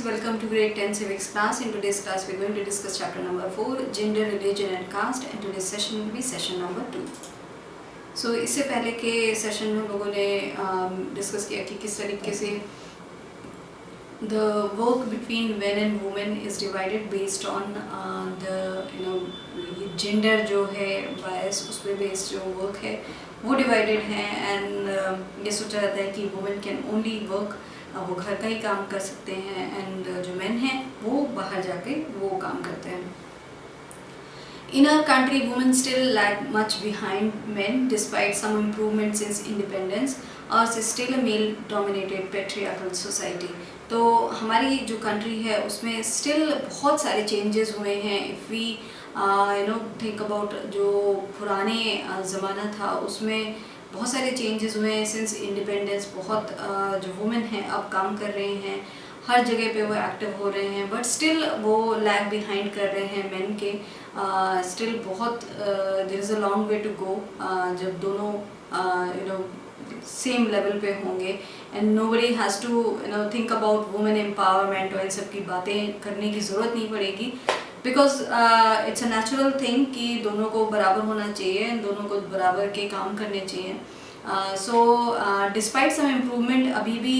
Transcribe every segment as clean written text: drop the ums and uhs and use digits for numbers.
welcome to grade 10 civics class. In today's class we're going to discuss chapter number 4, gender, religion and caste, and today's session will be session number 2. So इससे पहले के session में हम लोगों ने discuss किया कि किस तरीके से the work between men and women is divided based on the gender जो है bias उस पर based जो work है वो divided है and ये सोचा जाता है कि women can only work वो घर का ही काम कर सकते हैं and जो men हैं वो बाहर जाके वो काम करते हैं. In our country, women still lag much behind men despite some improvement since independence. Ours is still a male-dominated patriarchal society. तो हमारी जो country है उसमें still बहुत सारे changes हुए हैं. If we think about जो पुराने ज़माना था उसमें बहुत सारे चेंजेस हुए हैं सिंस इंडिपेंडेंस. बहुत जो वुमेन हैं अब काम कर रहे हैं, हर जगह पे वो एक्टिव हो रहे हैं, बट स्टिल वो लैग बिहाइंड कर रहे हैं मेन के. स्टिल बहुत there is a long way to go जब दोनों सेम लेवल पे होंगे. And nobody has to think about women empowerment और इन सब की बातें करने की ज़रूरत नहीं पड़ेगी because it's a natural thing कि दोनों को बराबर होना चाहिए, दोनों को बराबर के काम करने चाहिए. सो डिस्पाइट सम इम्प्रूवमेंट अभी भी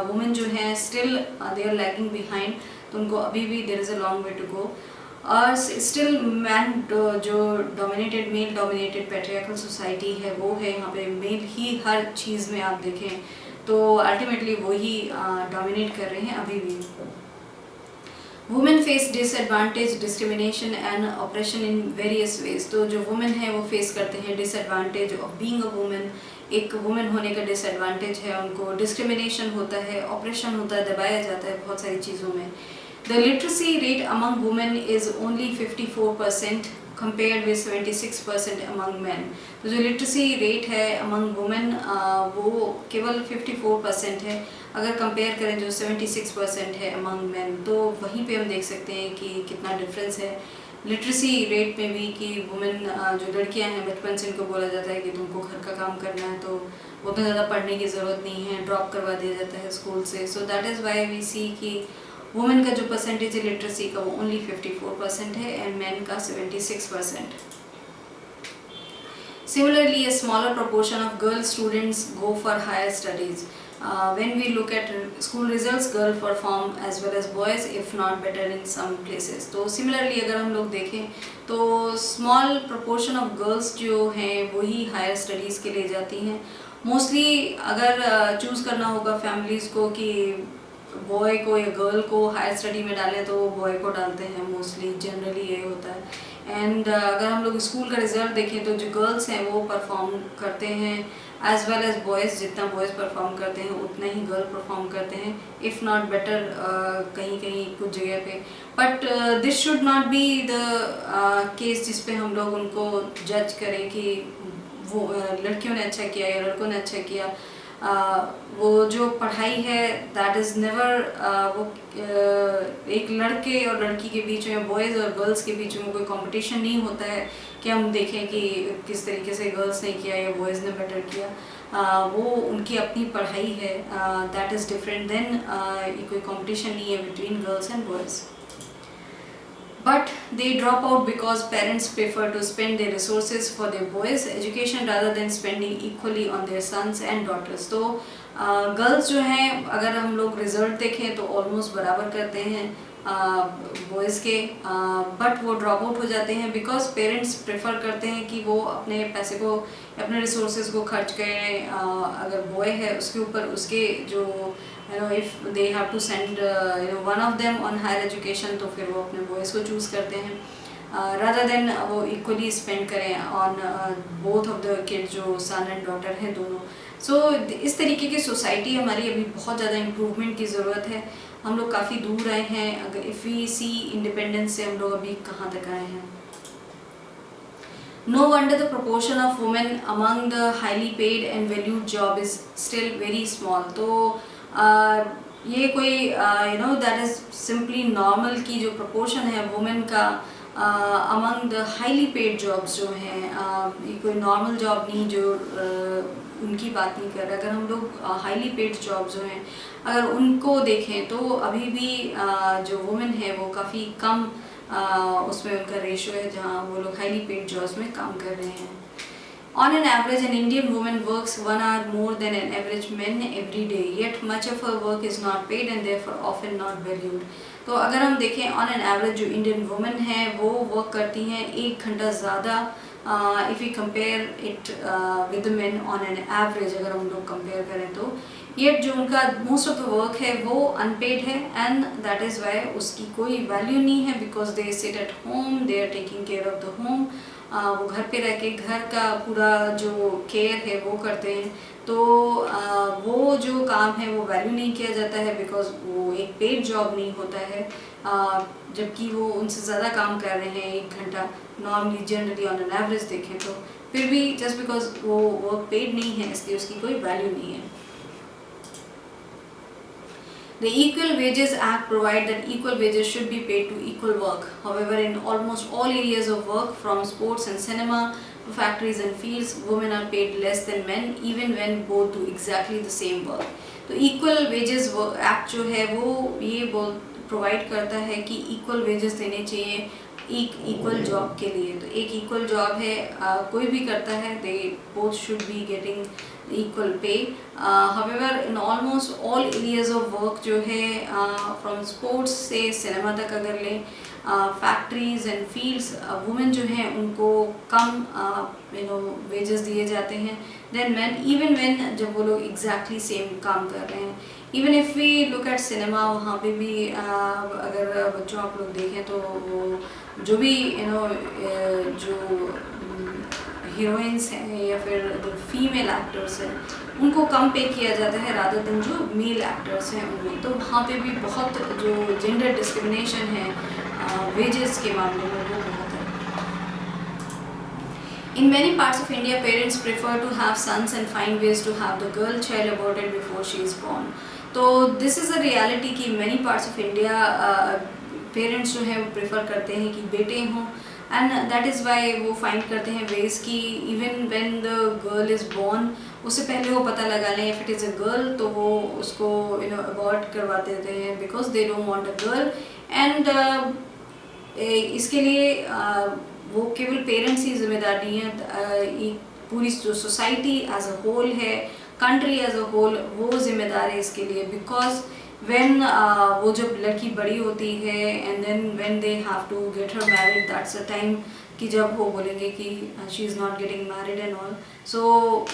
वुमेन जो हैं still they are lagging behind. तो उनको अभी भी there is a long way to go. और स्टिल मैन जो dominated male dominated patriarchal society है वो है. यहाँ पे मेल ही हर चीज़ में आप देखें तो अल्टीमेटली वो ही डोमिनेट कर रहे हैं अभी भी. Women face disadvantage, discrimination and operation in various ways. तो जो वुमेन है वो फेस करते हैं disadvantage of being a women. एक वुमेन होने का डिसएडवांटेज है उनको. डिस्क्रिमिनेशन होता है, ऑपरेशन होता है, दबाया जाता है बहुत सारी चीज़ों में. The literacy rate among women is only 54% compared with 76% among men. तो जो literacy rate है among women वो केवल 54% है अगर कंपेयर करें जो 76% है among men. तो वहीं पे हम देख सकते हैं कि कितना डिफरेंस है लिटरेसी रेट में भी. कि वुमेन जो लड़कियां हैं बचपन से इनको बोला जाता है कि तुमको घर का काम करना है तो उतना ज़्यादा पढ़ने की ज़रूरत नहीं है, ड्रॉप करवा दिया जाता है स्कूल से. So that is why we see कि वुमेन का जो परसेंटेज है लिटरेसी का वो ओनली 54% है एंड मैन का 76%. Similarly, a smaller proportion of girl students go for higher studies. When we look at school results, girl perform as well as boys, if not better in some places. तो similarly अगर हम लोग देखें तो small proportion of girls जो हैं वही higher studies के लिए जाती हैं. Mostly अगर choose करना होगा families को कि बॉय को या गर्ल को हायर स्टडी में डालें तो बॉय को डालते हैं मोस्टली. जनरली ये होता है. एंड अगर हम लोग स्कूल का रिजल्ट देखें तो जो गर्ल्स हैं वो परफॉर्म करते हैं एज वेल एज बॉयज़. जितना बॉयज़ परफॉर्म करते हैं उतना ही गर्ल परफॉर्म करते हैं, इफ़ नॉट बेटर कहीं कहीं कुछ जगह पे. But this should not be the case जिस पे हम लोग उनको जज करें कि वो लड़कियों ने अच्छा किया या लड़कों ने अच्छा किया. वो जो पढ़ाई है दैट इज़ नेवर वो एक लड़के और लड़की के बीच में, बॉयज़ और गर्ल्स के बीच में कोई कंपटीशन नहीं होता है कि हम देखें कि किस तरीके से गर्ल्स ने किया या बॉयज़ ने बेटर किया. वो उनकी अपनी पढ़ाई है, दैट इज़ डिफरेंट देन कोई कंपटीशन नहीं है between girls and boys. But they drop out because parents prefer to spend their resources for their boys' education rather than spending equally on their sons and daughters. तो girls जो हैं अगर हम लोग result देखें तो ऑलमोस्ट बराबर करते हैं बॉयज़ के, बट वो ड्रॉप आउट हो जाते हैं बिकॉज पेरेंट्स प्रेफर करते हैं कि वो अपने पैसे को, अपने रिसोर्सेज को खर्च करें. अगर बॉय है उसके ऊपर उसके जो if they have to send one of them on higher education तो फिर वो अपने बॉयज़ को चूज़ करते हैं rather than वो इक्वली स्पेंड करें on both of the kids जो सन एंड डॉटर हैं दोनों. सो इस तरीके की सोसाइटी हमारी अभी बहुत ज़्यादा इम्प्रूवमेंट की ज़रूरत है. हम लोग काफ़ी दूर आए हैं. अगर इफ़ वी सी इंडिपेंडेंस से हम लोग अभी कहाँ तक आए हैं. No wonder the proportion of women among the highly paid and valued job is still very small. तो ये कोई दैट इज़ सिंपली नॉर्मल की जो प्रोपोर्शन है वुमेन का among the highly paid jobs जो हैं, ये कोई नॉर्मल जॉब नहीं जो उनकी बात नहीं कर रहे, अगर हम लोग हाईली पेड जॉब्स जो हैं अगर उनको देखें तो अभी भी जो वुमेन है वो काफ़ी कम उसमें उनका रेशो है जहाँ वो लोग हाईली पेड जॉब्स में काम कर रहे हैं। On an average, an Indian woman works 1 hour more than an average man every day, yet much of her work is not paid and therefore often not valued. तो अगर हम देखें on an average जो Indian women है वो work करती हैं 1 घंटा ज़्यादा, if you compare it with main on an average, अगर हम लोग कंपेयर करें तो येट जो उनका मोस्ट ऑफ द वर्क है वो अनपेड है एंड दैट इज़ वाई उसकी कोई वैल्यू नहीं है, because they sit at home, they are taking care of the home, वो घर पे रह के घर का पूरा जो केयर है वो करते हैं, तो वो जो काम है वो वैल्यू नहीं किया जाता है बिकॉज वो एक पेड जॉब नहीं होता है, जबकि वो उनसे ज़्यादा काम कर रहे हैं 1 घंटा normally generally on an average देखें तो, फिर भी जस्ट बिकॉज वो वर्क पेड नहीं है इसलिए उसकी कोई वैल्यू नहीं है। The Equal Wages Act provides that equal wages should be paid to equal work. However, in almost all areas of work, from sports and cinema to factories and fields, women are paid less than men, even when both do exactly the same work. तो Equal Wages Act जो है वो ये provide करता है कि equal wages देने चाहिए एक इक्वल जॉब के लिए। तो एक इक्वल जॉब है कोई भी करता है, they both should be getting equal pay. However, in almost all areas of work जो है from sports से सिनेमा तक अगर लें, फैक्ट्रीज एंड फील्ड्स, वुमेन जो हैं उनको कम वेजेस दिए जाते हैं देन मैन, इवन व्हेन जब वो लोग एग्जैक्टली सेम काम कर रहे हैं। Even if we look at cinema, वहाँ पे भी अगर बच्चों आप लोग देखें तो वो जो भी जो हीरोइंस हैं या फिर जो फीमेल एक्टर्स हैं उनको कम पे किया जाता है रादर देन जो मेल एक्टर्स हैं उनमें, तो वहाँ पे भी बहुत जो जेंडर डिस्क्रिमिनेशन है वेजेस के मामले में वो बहुत है। In many parts of India, parents prefer to have sons and find ways to have the girl child aborted before she is born. तो this is a reality कि many parts of India parents जो हैं वो prefer करते हैं कि बेटे हों, एंड दैट इज़ वाई वो फाइंड करते हैं वेज कि even when the girl is born उससे पहले वो पता लगा लें if it is a girl तो वो उसको अबॉर्ट करवा देते हैं because they don't want a girl. And इसके लिए वो केवल पेरेंट्स ही जिम्मेदार नहीं है, पूरी जो सोसाइटी एज अ होल है, कंट्री एज अ होल वो जिम्मेदार है इसके लिए, बिकॉज when वो जब लड़की बड़ी होती है and then when they have to get her married, that's the time कि जब वो बोलेंगे कि she is not getting married and all, so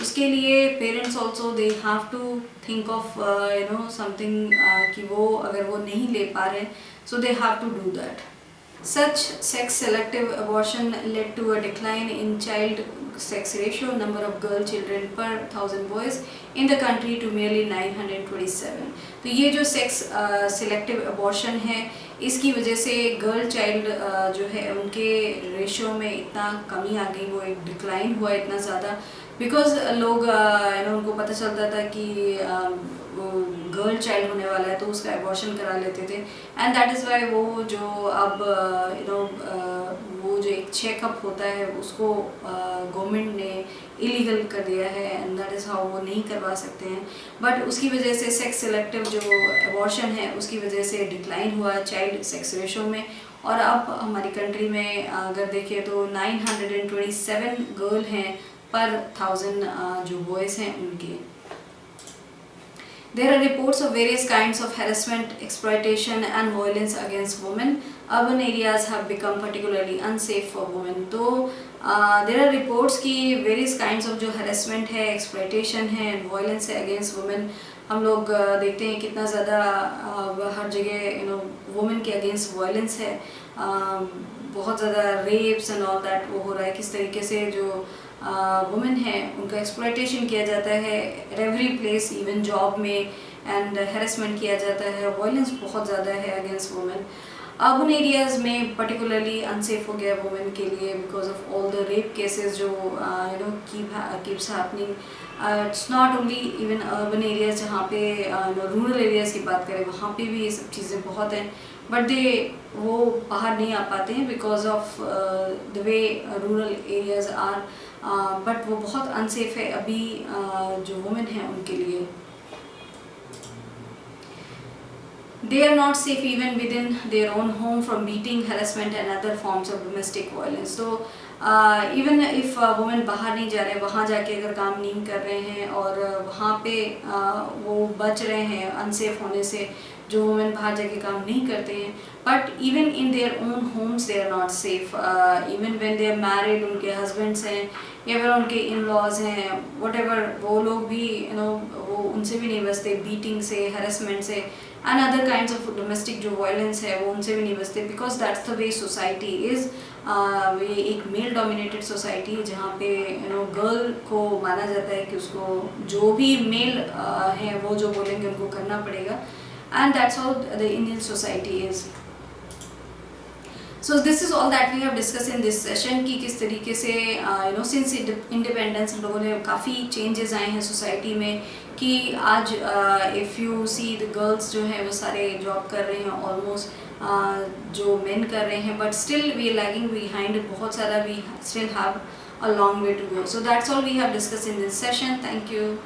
उसके लिए parents also they have to think of something कि वो अगर वो नहीं ले पा रहे so they have to do that. Such sex selective abortion led to a decline in child sex ratio, number of girl children per 1000 boys in the country to merely 927. तो ये जो sex selective abortion है इसकी वजह से girl child जो है उनके रेशियो में इतना कमी आ गई, वो एक डिक्लाइन हुआ इतना ज़्यादा बिकॉज लोग उनको पता चलता था कि गर्ल चाइल्ड होने वाला है तो उसका एबॉर्शन करा लेते थे, एंड दैट इज़ वाई वो जो अब वो जो एक चेकअप होता है उसको गवर्नमेंट ने इलीगल कर दिया है, एंड दैट इज़ हाउ वो नहीं करवा सकते हैं। बट उसकी वजह से सेक्स सिलेक्टिव जो एबॉर्शन है उसकी वजह से डिक्लाइन हुआ चाइल्ड सेक्स रेशो में, और अब हमारी कंट्री में अगर देखें तो 927 गर्ल हैं पर 1000 जो बॉयज़ हैं उनके। There are reports of various kinds of harassment, exploitation and violence against women. Urban areas have become particularly unsafe for women. तो there are reports कि various kinds of जो harassment है, exploitation है and violence है against women, हम लोग देखते हैं कितना ज़्यादा हर जगह women के against violence है, बहुत ज़्यादा rapes and all that वो हो रहा है, किस तरीके से जो वुमेन है उनका एक्सप्लॉयटेशन किया जाता है at every place, even job में, एंड हैरेसमेंट किया जाता है, वायलेंस बहुत ज़्यादा है अगेंस्ट वुमेन। अर्बन एरियाज़ में पर्टिकुलरली अनसेफ हो गया वुमेन के लिए because of all the rape cases जो keeps happening. It's not only even urban areas जहाँ पे रूरल एरियाज़ की बात करें वहाँ पे भी ये सब चीज़ें बहुत हैं, बट वो बाहर नहीं आ पाते हैं because of the way rural areas are. But वो बहुत अनसेफ है अभी जो वुमेन हैं उनके लिए. They are not safe even within their own home from beating, harassment and other forms of domestic violence. So even if women बाहर नहीं जा रहे, वहाँ जाके अगर काम नहीं कर रहे हैं और वहाँ पे वो बच रहे हैं अनसेफ होने से, जो वुमेन बाहर जाके काम नहीं करते हैं, but even in their own homes they are not safe. Even when they are married, उनके हस्बैंड्स हैं या फिर उनके इन लॉज हैं, वट एवर, वो लोग भी वो उनसे भी नहीं बचते बीटिंग से, हरेसमेंट से and other kinds of domestic जो वायलेंस है वो उनसे भी नहीं बचते because that's the way society is. ये एक मेल डोमिनेटेड सोसाइटी है जहाँ पे गर्ल को माना जाता है कि उसको जो भी मेल है वो जो बोलेंगे उनको करना पड़ेगा. And that's how the Indian society is. So this is all that we have discussed in this session कि किस तरीके से since independence हम लोगों ने काफ़ी changes आए हैं society में कि आज if you see the girls जो हैं वो सारे job कर रहे हैं almost जो men कर रहे हैं, but still we are lagging behind. बहुत सारा we still have a long way to go. So that's all we have discussed in this session. Thank you.